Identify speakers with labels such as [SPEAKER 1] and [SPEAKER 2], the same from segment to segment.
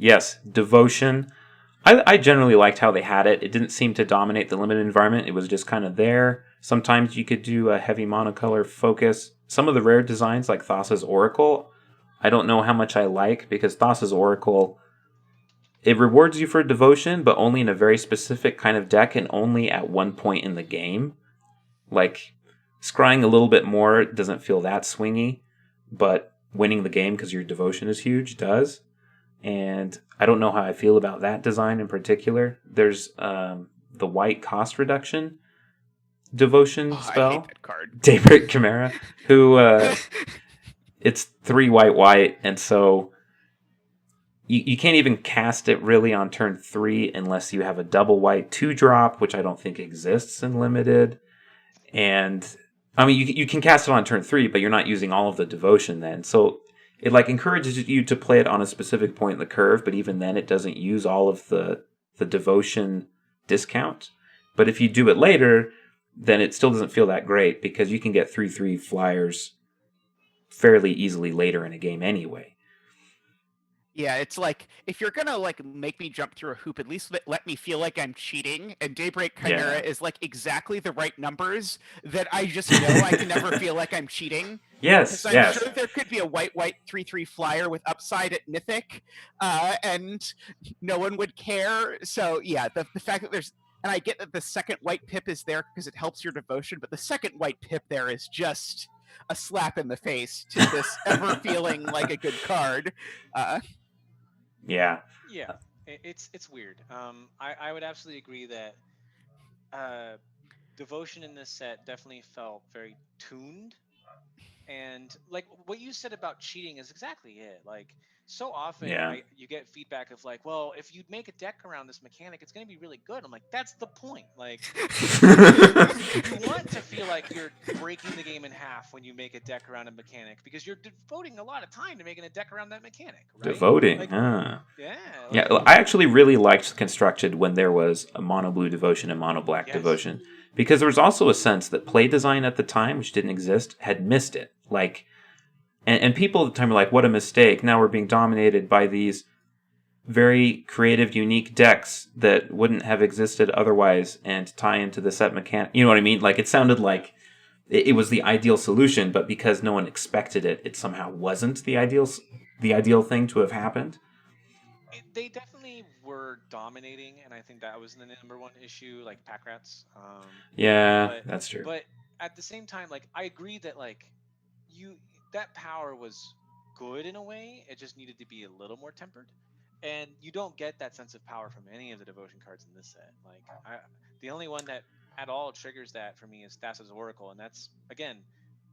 [SPEAKER 1] Yes, Devotion. I generally liked how they had it. It didn't seem to dominate the limited environment. It was just kind of there. Sometimes you could do a heavy monocolor focus. Some of the rare designs, like Thassa's Oracle, I don't know how much I like, because Thassa's Oracle, it rewards you for devotion, but only in a very specific kind of deck and only at one point in the game. Like, scrying a little bit more doesn't feel that swingy, but winning the game because your devotion is huge does. And I don't know how I feel about that design in particular. There's the white cost reduction devotion spell.
[SPEAKER 2] I hate that card.
[SPEAKER 1] Daybreak Chimera, who it's 3 white, and so you can't even cast it really on turn 3 unless you have a double white 2-drop, which I don't think exists in limited. And I mean, you can cast it on turn 3, but you're not using all of the devotion then. So it like encourages you to play it on a specific point in the curve, but even then it doesn't use all of the devotion discount. But if you do it later, then it still doesn't feel that great, because you can get 3/3 flyers fairly easily later in a game anyway.
[SPEAKER 2] Yeah, it's like, if you're gonna like make me jump through a hoop, at least let me feel like I'm cheating. And Daybreak Chimera is like exactly the right numbers that I just know I can never feel like I'm cheating.
[SPEAKER 1] Yes,
[SPEAKER 2] I'm sure there could be a white 3/3 flyer with upside at Mythic, and no one would care. So yeah, the fact that there's, and I get that the second white pip is there because it helps your devotion, but the second white pip there is just a slap in the face to this ever feeling like a good card.
[SPEAKER 1] Yeah,
[SPEAKER 3] it's weird. I would absolutely agree that devotion in this set definitely felt very tuned, and like what you said about cheating is exactly it. Like, so often you get feedback of like, well, if you make a deck around this mechanic, it's going to be really good. I'm like, that's the point. Like, you want to feel like you're breaking the game in half when you make a deck around a mechanic, because you're devoting a lot of time to making a deck around that mechanic, right?
[SPEAKER 1] Devoting,
[SPEAKER 3] like,
[SPEAKER 1] huh?
[SPEAKER 3] Yeah.
[SPEAKER 1] Yeah, I actually really liked Constructed when there was a mono blue devotion and mono black devotion, because there was also a sense that play design at the time, which didn't exist, had missed it. Like, and people at the time were like, what a mistake. Now we're being dominated by these very creative, unique decks that wouldn't have existed otherwise, and tie into the set mechanic. You know what I mean? Like, it sounded like it was the ideal solution, but because no one expected it, it somehow wasn't the ideal thing to have happened.
[SPEAKER 3] They definitely were dominating, and I think that was the number one issue, like pack rats.
[SPEAKER 1] That's true.
[SPEAKER 3] But at the same time, like, I agree that like that power was good in a way. It just needed to be a little more tempered, and you don't get that sense of power from any of the devotion cards in this set. Like, the only one that at all triggers that for me is Thassa's Oracle, and that's again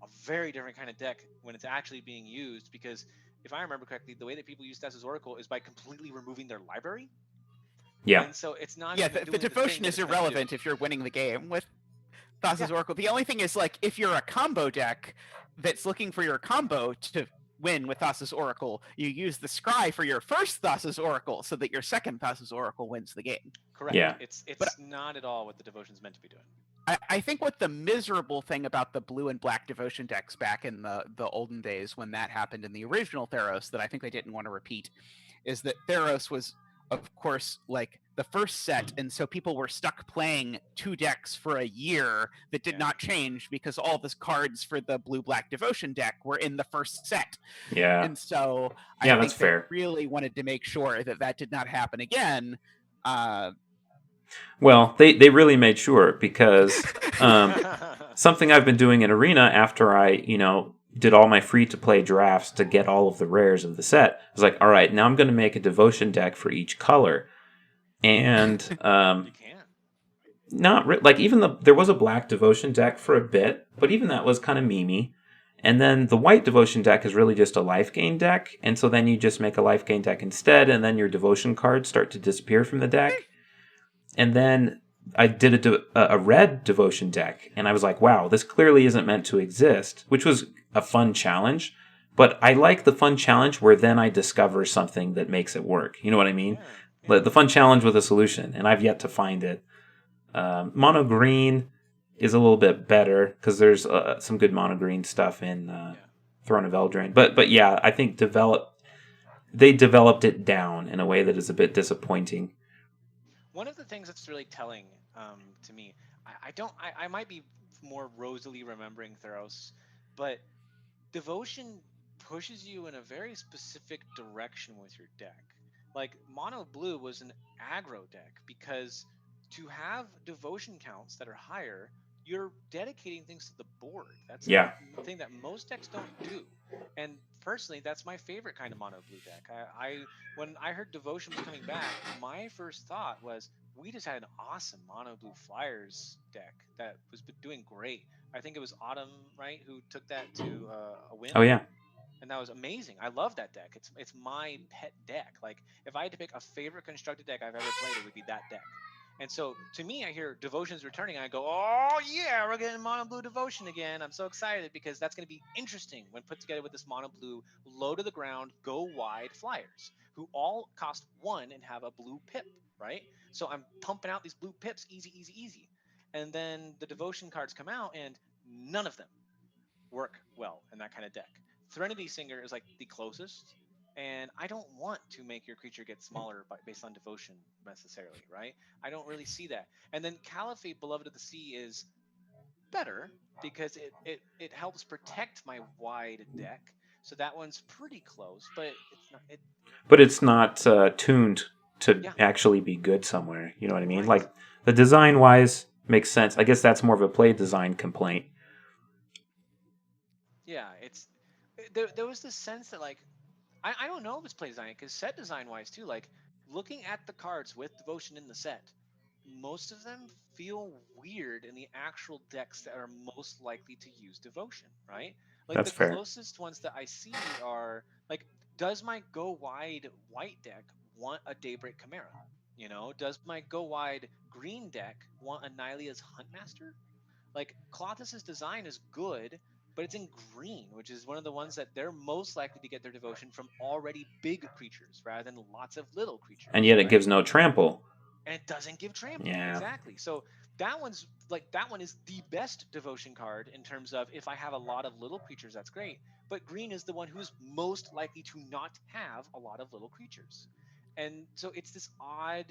[SPEAKER 3] a very different kind of deck when it's actually being used, because if I remember correctly, the way that people use Thassa's Oracle is by completely removing their library.
[SPEAKER 1] Yeah.
[SPEAKER 3] And so it's not.
[SPEAKER 2] Yeah, the devotion is irrelevant if you're winning the game with Thassa's Oracle. The only thing is, like, if you're a combo deck that's looking for your combo to win with Thassa's Oracle, you use the scry for your first Thassa's Oracle so that your second Thassa's Oracle wins the game.
[SPEAKER 3] Correct.
[SPEAKER 1] Yeah.
[SPEAKER 3] It's not at all what the devotion's meant to be doing.
[SPEAKER 2] I think what the miserable thing about the blue and black devotion decks back in the olden days, when that happened in the original Theros, that I think they didn't want to repeat, is that Theros was, of course, like the first set, and so people were stuck playing 2 decks for a year that did not change because all the cards for the blue-black devotion deck were in the first set.
[SPEAKER 1] Yeah.
[SPEAKER 2] And so I
[SPEAKER 1] that's
[SPEAKER 2] think
[SPEAKER 1] fair.
[SPEAKER 2] they really wanted to make sure that that did not happen again.
[SPEAKER 1] Well, they really made sure, because something I've been doing in Arena after I, did all my free-to-play drafts to get all of the rares of the set, I was like, all right, now I'm going to make a devotion deck for each color. And
[SPEAKER 3] you can't.
[SPEAKER 1] not like even there was a black devotion deck for a bit, but even that was kind of memey. And then the white devotion deck is really just a life gain deck, and so then you just make a life gain deck instead, and then your devotion cards start to disappear from the deck. And then I did a red devotion deck, and I was like, wow, this clearly isn't meant to exist, which was a fun challenge. But I like the fun challenge where then I discover something that makes it work. You know what I mean? Yeah. The fun challenge with a solution, and I've yet to find it. Mono green is a little bit better, because there's some good mono green stuff in Throne of Eldraine. But yeah, I think they developed it down in a way that is a bit disappointing.
[SPEAKER 3] One of the things that's really telling to me, I don't, I might be more rosily remembering Theros, but devotion pushes you in a very specific direction with your deck. Like mono blue was an aggro deck because to have devotion counts that are higher, you're dedicating things to the board. That's
[SPEAKER 1] Yeah.
[SPEAKER 3] a thing that most decks don't do. And personally, that's my favorite kind of mono blue deck. I when I heard devotion was coming back, my first thought was we just had an awesome mono blue flyers deck that was doing great. I think it was Autumn, right, who took that to a win.
[SPEAKER 1] Oh yeah.
[SPEAKER 3] And that was amazing. I love that deck. It's my pet deck. Like if I had to pick a favorite constructed deck I've ever played, it would be that deck. And so to me, I hear Devotion's returning, and I go, oh yeah, we're getting mono blue Devotion again. I'm so excited because that's going to be interesting when put together with this mono blue low to the ground, go wide flyers who all cost 1 and have a blue pip, right? So I'm pumping out these blue pips, easy, easy, easy. And then the Devotion cards come out, and none of them work well in that kind of deck. Threnody Singer is like the closest, and I don't want to make your creature get smaller based on devotion necessarily, right? I don't really see that. And then Caliphate, Beloved of the Sea, is better because it helps protect my wide deck. So that one's pretty close, but it's not.
[SPEAKER 1] But it's not tuned to
[SPEAKER 3] Yeah.
[SPEAKER 1] actually be good somewhere. You know what I mean?
[SPEAKER 3] Right.
[SPEAKER 1] Like the design wise makes sense. I guess that's more of a play design complaint.
[SPEAKER 3] Yeah, there was this sense that like I don't know if it's play design because set design wise too, like looking at the cards with devotion in the set, most of them feel weird in the actual decks that are most likely to use devotion, right? Like
[SPEAKER 1] That's
[SPEAKER 3] the
[SPEAKER 1] fair.
[SPEAKER 3] closest ones that I see are like, does my go wide white deck want a Daybreak Chimera? You know, does my go wide green deck want a Nylia's Huntmaster? Like Clotus's design is good, but it's in green, which is one of the ones that they're most likely to get their devotion from already big creatures rather than lots of little creatures.
[SPEAKER 1] And yet it
[SPEAKER 3] right?
[SPEAKER 1] gives no trample.
[SPEAKER 3] And it doesn't give trample.
[SPEAKER 1] Yeah.
[SPEAKER 3] Exactly. So that one is the best devotion card in terms of if I have a lot of little creatures, that's great. But green is the one who's most likely to not have a lot of little creatures. And so it's this odd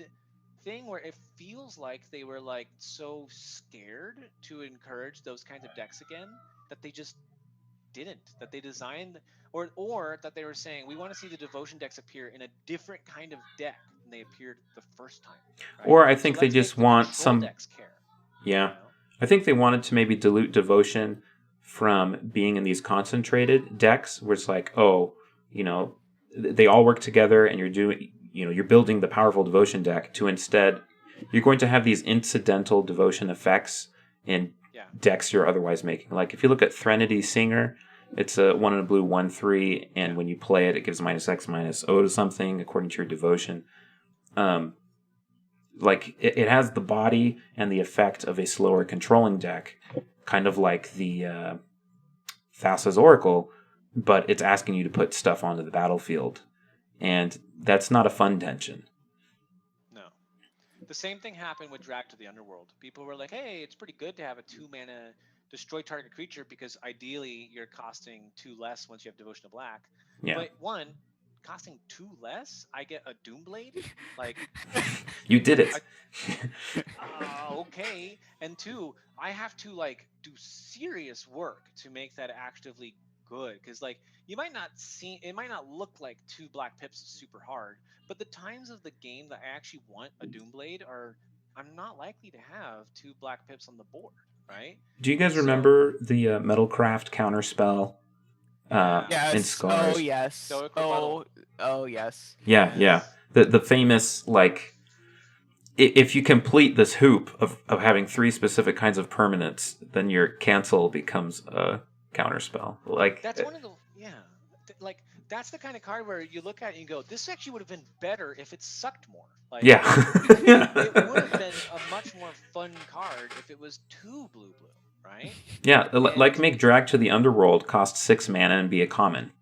[SPEAKER 3] thing where it feels like they were like so scared to encourage those kinds of decks again that they just didn't, that they designed or that they were saying we want to see the devotion decks appear in a different kind of deck than they appeared the first time, right?
[SPEAKER 1] Or I think
[SPEAKER 3] So
[SPEAKER 1] they
[SPEAKER 3] let's make
[SPEAKER 1] just
[SPEAKER 3] the
[SPEAKER 1] want
[SPEAKER 3] control
[SPEAKER 1] some.
[SPEAKER 3] decks care,
[SPEAKER 1] Yeah.
[SPEAKER 3] you know?
[SPEAKER 1] I think they wanted to maybe dilute devotion from being in these concentrated decks where it's like, oh, you know, they all work together and you're building the powerful devotion deck to instead, you're going to have these incidental devotion effects in decks you're otherwise making. Like if you look at Threnody Singer, it's a 1 in a blue 1/3, and when you play it, it gives -X/-O to something according to your devotion. Like it has the body and the effect of a slower controlling deck, kind of like the Thassa's Oracle, but it's asking you to put stuff onto the battlefield, and that's not a fun tension.
[SPEAKER 3] No. The same thing happened with Drag to the Underworld. People were like, hey, it's pretty good to have a 2-mana destroy target creature because ideally you're costing 2 less once you have Devotion to Black.
[SPEAKER 1] Yeah.
[SPEAKER 3] But one, costing 2 less, I get a Doomblade? Like,
[SPEAKER 1] you did it.
[SPEAKER 3] Okay. And 2, I have to like do serious work to make that actively good, because like it might not look like 2 black pips super hard, but the times of the game that I actually want a Doomblade are I'm not likely to have 2 black pips on the board, right?
[SPEAKER 1] Do you guys remember the Metalcraft counterspell?
[SPEAKER 2] Yes.
[SPEAKER 1] In Scars?
[SPEAKER 2] Oh yes. Oh yes.
[SPEAKER 1] Yeah. The famous, like, if you complete this hoop of having 3 specific kinds of permanents, then your cancel becomes a counterspell. Like
[SPEAKER 3] that's one of the like that's the kind of card where you look at it and you go, this actually would have been better if it sucked more. Like,
[SPEAKER 1] yeah.
[SPEAKER 3] It would have been a much more fun card if it was 2 blue, right?
[SPEAKER 1] Yeah, like make Drag to the Underworld cost 6 mana and be a common.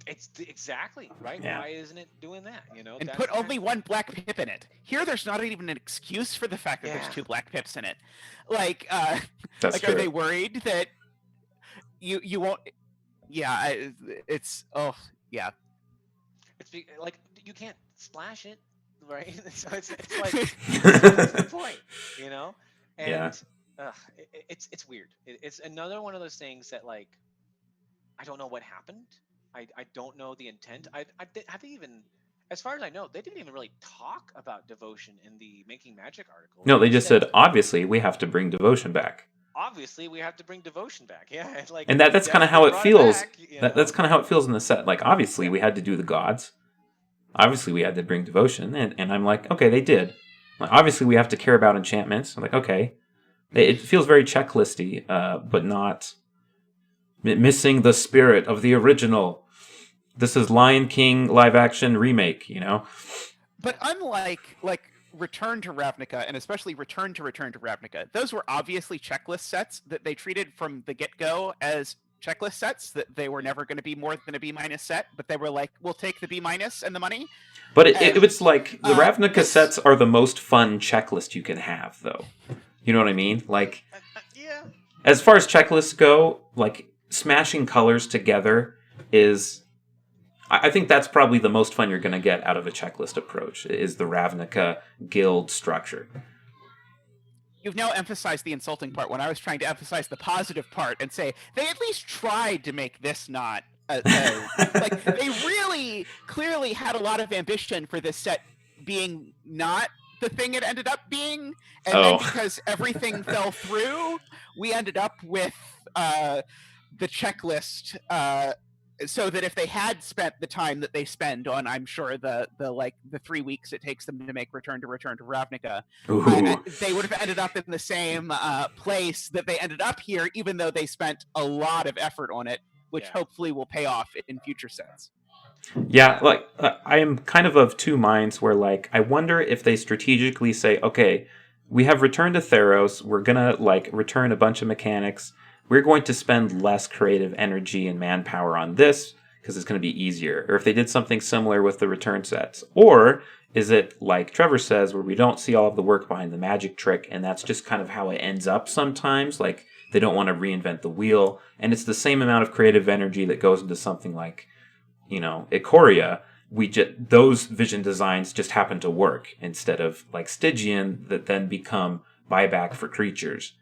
[SPEAKER 3] It's exactly right.
[SPEAKER 1] Yeah.
[SPEAKER 3] Why isn't it doing that? You know,
[SPEAKER 2] and put only 1 black pip in it. Here, there's not even an excuse for the fact that there's 2 black pips in it. Like,
[SPEAKER 1] That's
[SPEAKER 2] like,
[SPEAKER 1] true.
[SPEAKER 2] are they worried that you won't? Yeah, it's
[SPEAKER 3] like you can't splash it, right? So it's like what's the point, you know? And
[SPEAKER 1] Yeah.
[SPEAKER 3] it's weird. It's another one of those things that like I don't know what happened. I don't know the intent. Have they even, as far as I know, they didn't even really talk about devotion in the Making Magic article.
[SPEAKER 1] No, they just said obviously we have to bring devotion back.
[SPEAKER 3] Obviously we have to bring devotion back. Yeah, it's like,
[SPEAKER 1] And that's kind of how it
[SPEAKER 3] brought
[SPEAKER 1] feels.
[SPEAKER 3] back, you
[SPEAKER 1] That's
[SPEAKER 3] know?
[SPEAKER 1] kind of how it feels in the set. Like obviously we had to do the gods. Obviously we had to bring devotion, and I'm like, okay, they did. Like, obviously we have to care about enchantments. I'm like, okay, it feels very checklisty, but not missing the spirit of the original. This is Lion King live action remake, you know.
[SPEAKER 2] But unlike like Return to Ravnica, and especially Return to Ravnica, those were obviously checklist sets that they treated from the get-go as checklist sets, that they were never going to be more than a B- set, but they were like, we'll take the B- and the money.
[SPEAKER 1] But it's like the Ravnica
[SPEAKER 2] this-
[SPEAKER 1] sets are the most fun checklist you can have, though. You know what I mean? Like,
[SPEAKER 3] Yeah.
[SPEAKER 1] as far as checklists go, like smashing colors together is, I think that's probably the most fun you're going to get out of a checklist approach, is the Ravnica guild structure.
[SPEAKER 2] You've now emphasized the insulting part when I was trying to emphasize the positive part and say they at least tried to make this not like they really clearly had a lot of ambition for this set being not the thing it ended up being, and then because everything fell through, we ended up with the checklist. So that if they had spent the time that they spend on, I'm sure the 3 weeks it takes them to make Return to Ravnica, they would have ended up in the same place that they ended up here, even though they spent a lot of effort on it, which hopefully will pay off in future sets.
[SPEAKER 1] Yeah, like I am kind of two minds where like I wonder if they strategically say, okay, we have Return to Theros, we're gonna like return a bunch of mechanics. We're going to spend less creative energy and manpower on this because it's going to be easier. Or if they did something similar with the return sets. Or is it like Trevor says, where we don't see all of the work behind the magic trick, and that's just kind of how it ends up sometimes. Like they don't want to reinvent the wheel, and it's the same amount of creative energy that goes into something like, you know, Ikoria. Those vision designs just happen to work instead of like Stygian that then become buyback for creatures.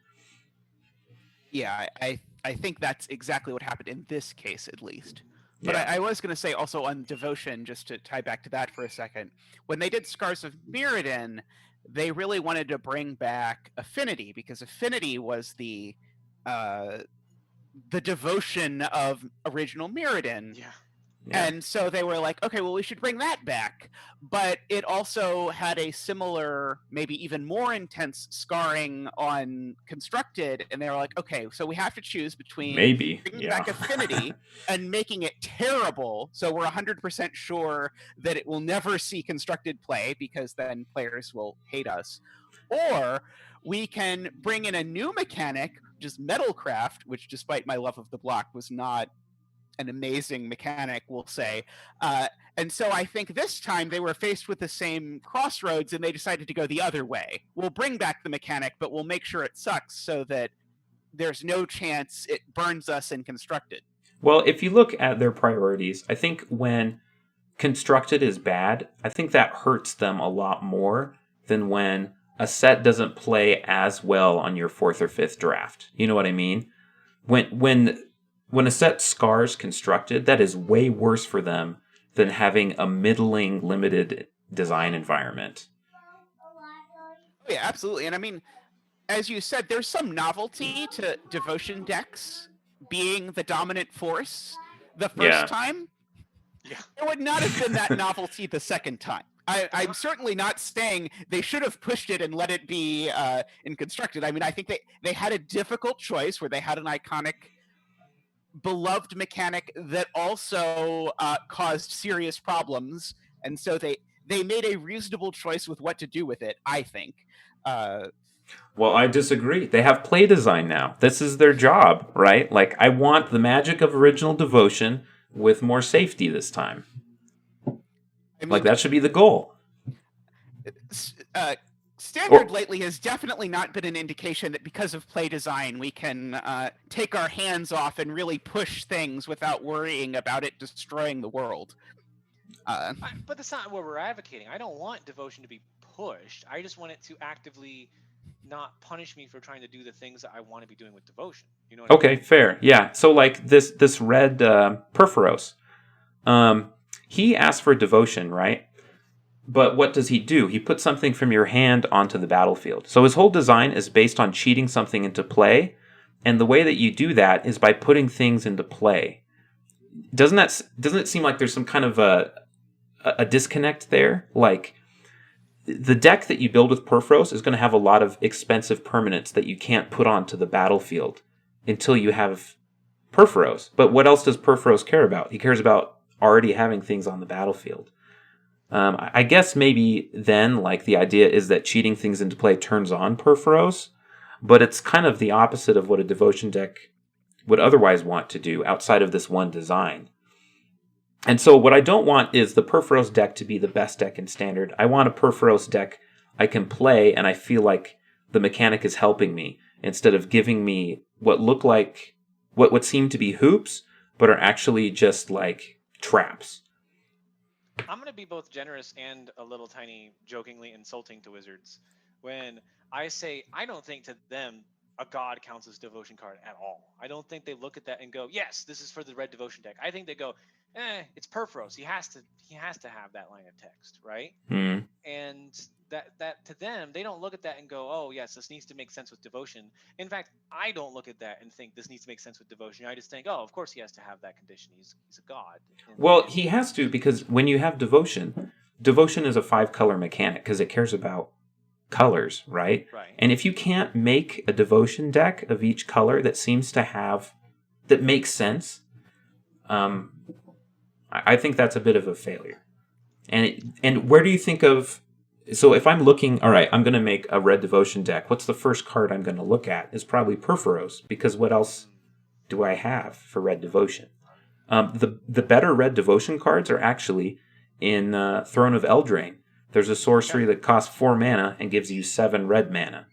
[SPEAKER 2] Yeah, I think that's exactly what happened in this case, at least. But
[SPEAKER 1] Yeah.
[SPEAKER 2] I was going to say also on Devotion, just to tie back to that for a second, when they did Scars of Mirrodin, they really wanted to bring back Affinity, because Affinity was the devotion of original Mirrodin.
[SPEAKER 3] Yeah.
[SPEAKER 2] And so they were like, okay, well, we should bring that back. But it also had a similar, maybe even more intense scarring on Constructed. And they were like, okay, so we have to choose between bringing back Affinity and making it terrible. So we're 100% sure that it will never see Constructed play, because then players will hate us. Or we can bring in a new mechanic, just Metalcraft, which despite my love of the block was not an amazing mechanic, we'll say. And so I think this time they were faced with the same crossroads, and they decided to go the other way. We'll bring back the mechanic, but we'll make sure it sucks so that there's no chance it burns us in Constructed.
[SPEAKER 1] Well, if you look at their priorities, I think when Constructed is bad, I think that hurts them a lot more than when a set doesn't play as well on your 4th or 5th draft. You know what I mean? When a set scars Constructed, that is way worse for them than having a middling limited design environment.
[SPEAKER 2] Oh, yeah, absolutely. And I mean, as you said, there's some novelty to Devotion decks being the dominant force the first time.
[SPEAKER 3] Yeah.
[SPEAKER 2] There would not have been that novelty the second time. I'm certainly not saying they should have pushed it and let it be in Constructed. I mean, I think they had a difficult choice where they had an iconic, beloved mechanic that also caused serious problems, and so they made a reasonable choice with what to do with it, I think.
[SPEAKER 1] Well, I disagree. They have play design now. This is their job, right? Like, I want the magic of original Devotion with more safety this time. I mean, like, that should be the goal.
[SPEAKER 2] Standard lately has definitely not been an indication that because of play design, we can take our hands off and really push things without worrying about it destroying the world.
[SPEAKER 3] But that's not what we're advocating. I don't want devotion to be pushed. I just want it to actively not punish me for trying to do the things that I want to be doing with devotion. You know what I
[SPEAKER 1] Okay,
[SPEAKER 3] mean?
[SPEAKER 1] fair. Yeah. So like this red Perforos, he asks for devotion, right? But what does he do? He puts something from your hand onto the battlefield. So his whole design is based on cheating something into play, and the way that you do that is by putting things into play. Doesn't it seem like there's some kind of a disconnect there? Like the deck that you build with Perforos is going to have a lot of expensive permanents that you can't put onto the battlefield until you have Perforos. But what else does Perforos care about? He cares about already having things on the battlefield. I guess maybe then, like, the idea is that cheating things into play turns on Perforos, but it's kind of the opposite of what a devotion deck would otherwise want to do outside of this one design. And so what I don't want is the Perforos deck to be the best deck in Standard. I want a Perforos deck I can play and I feel like the mechanic is helping me instead of giving me what look like what seem to be hoops, but are actually just like traps.
[SPEAKER 3] I'm going to be both generous and a little tiny jokingly insulting to wizards when I say I don't think to them a god counts as devotion card at all. I don't think they look at that and go, yes, this is for the red devotion deck. I think they go, it's Perforos. He has to have that line of text, right?
[SPEAKER 1] Hmm.
[SPEAKER 3] And that to them, they don't look at that and go, oh yes, this needs to make sense with devotion. In fact, I don't look at that and think this needs to make sense with devotion. I just think, oh, of course he has to have that condition. He's a god.
[SPEAKER 1] Well, he has to, because when you have devotion is a 5-color mechanic because it cares about colors, right?
[SPEAKER 3] Right.
[SPEAKER 1] And if you can't make a devotion deck of each color that makes sense, I think that's a bit of a failure. And where do you think of? So if I'm looking, all right, I'm going to make a red devotion deck. What's the first card I'm going to look at? Is probably Perforos, because what else do I have for red devotion? The better red devotion cards are actually in Throne of Eldraine. There's a sorcery that costs 4 mana and gives you 7 red mana.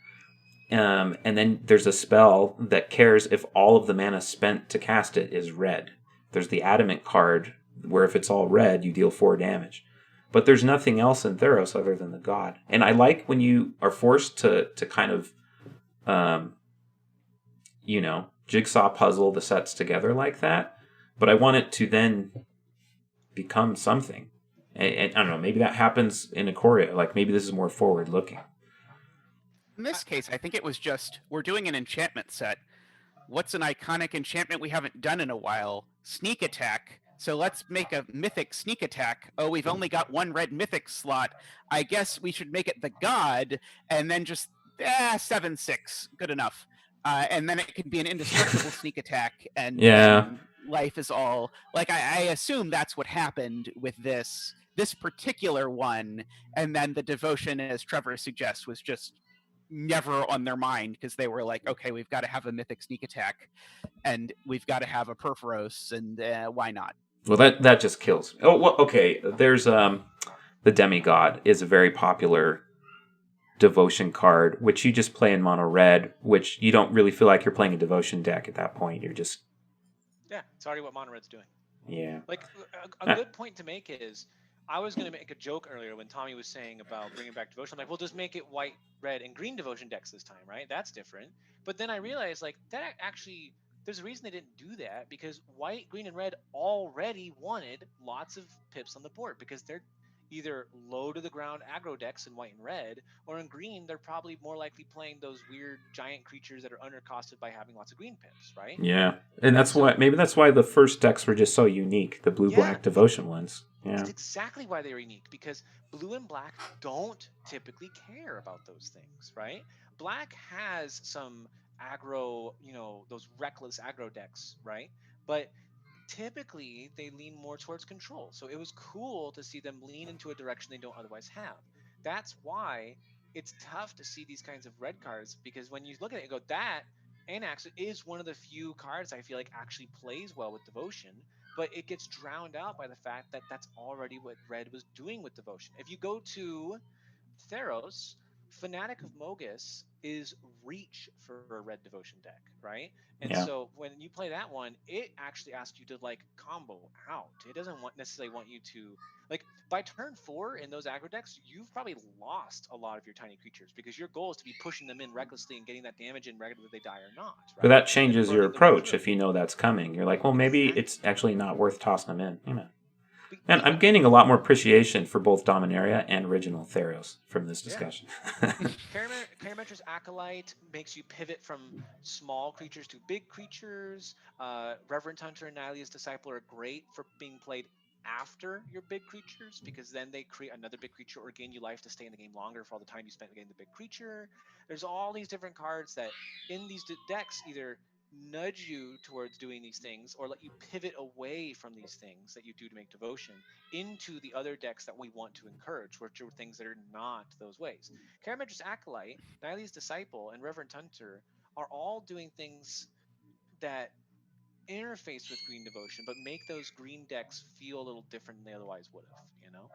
[SPEAKER 1] And then there's a spell that cares if all of the mana spent to cast it is red. There's the Adamant card, where if it's all red, you deal 4 damage. But there's nothing else in Theros other than the god. And I like when you are forced to kind of, jigsaw puzzle the sets together like that. But I want it to then become something. And I don't know, maybe that happens in Ikoria. Like, maybe this is more forward-looking.
[SPEAKER 2] In this case, I think it was just, we're doing an enchantment set. What's an iconic enchantment we haven't done in a while? Sneak attack. So let's make a mythic sneak attack. Oh, we've only got 1 red mythic slot. I guess we should make it the god, and then just 7/6, good enough. And then it can be an indestructible sneak attack, and life is all like I assume that's what happened with this particular one. And then the devotion, as Trevor suggests, was just never on their mind because they were like, okay, we've got to have a mythic sneak attack, and we've got to have a Perforos, and why not?
[SPEAKER 1] Well, that just kills. Oh, well, okay. There's the Demigod is a very popular devotion card, which you just play in mono red, which you don't really feel like you're playing a devotion deck at that point. You're just
[SPEAKER 3] it's already what mono red's doing.
[SPEAKER 1] Yeah.
[SPEAKER 3] Like a good point to make is, I was going to make a joke earlier when Tommy was saying about bringing back devotion. I'm like, well, just make it white, red, and green devotion decks this time, right? That's different. But then I realized, like, that actually, there's a reason they didn't do that, because white, green, and red already wanted lots of pips on the board, because they're either low to the ground aggro decks in white and red, or in green, they're probably more likely playing those weird giant creatures that are undercosted by having lots of green pips, right?
[SPEAKER 1] Yeah. And that's why the first decks were just so unique, the blue-black devotion ones. Yeah.
[SPEAKER 3] That's exactly why they're unique, because blue and black don't typically care about those things, right? Black has some aggro, those reckless aggro decks, right? But typically they lean more towards control. So it was cool to see them lean into a direction they don't otherwise have. That's why it's tough to see these kinds of red cards, because when you look at it and go, that Anax is one of the few cards I feel like actually plays well with devotion, but it gets drowned out by the fact that that's already what red was doing with devotion. If you go to Theros, Fanatic of Mogus is reach for a red devotion deck, right? And
[SPEAKER 1] Yeah.
[SPEAKER 3] so when you play that one, it actually asks you to like combo out. It doesn't necessarily want you to like by turn 4 in those aggro decks, you've probably lost a lot of your tiny creatures because your goal is to be pushing them in recklessly and getting that damage in whether they die or not,
[SPEAKER 1] But
[SPEAKER 3] right?
[SPEAKER 1] that
[SPEAKER 3] And
[SPEAKER 1] changes your
[SPEAKER 3] burning the way
[SPEAKER 1] approach
[SPEAKER 3] through.
[SPEAKER 1] if you know that's coming. You're like, well, maybe
[SPEAKER 3] Exactly.
[SPEAKER 1] it's actually not worth tossing them in. And I'm
[SPEAKER 3] Yeah.
[SPEAKER 1] gaining a lot more appreciation for both Dominaria and original Theros from this
[SPEAKER 3] Yeah.
[SPEAKER 1] discussion.
[SPEAKER 3] Parametra's Acolyte makes you pivot from small creatures to big creatures. Reverend Hunter and Nylia's Disciple are great for being played after your big creatures because then they create another big creature or gain you life to stay in the game longer for all the time you spent getting the big creature. There's all these different cards that in these decks either nudge you towards doing these things or let you pivot away from these things that you do to make devotion into the other decks that we want to encourage, which are things that are not those ways. Karametra's Acolyte, Nylia's Disciple, and Reverend Hunter are all doing things that interface with green devotion, but make those green decks feel a little different than they otherwise would have, you know?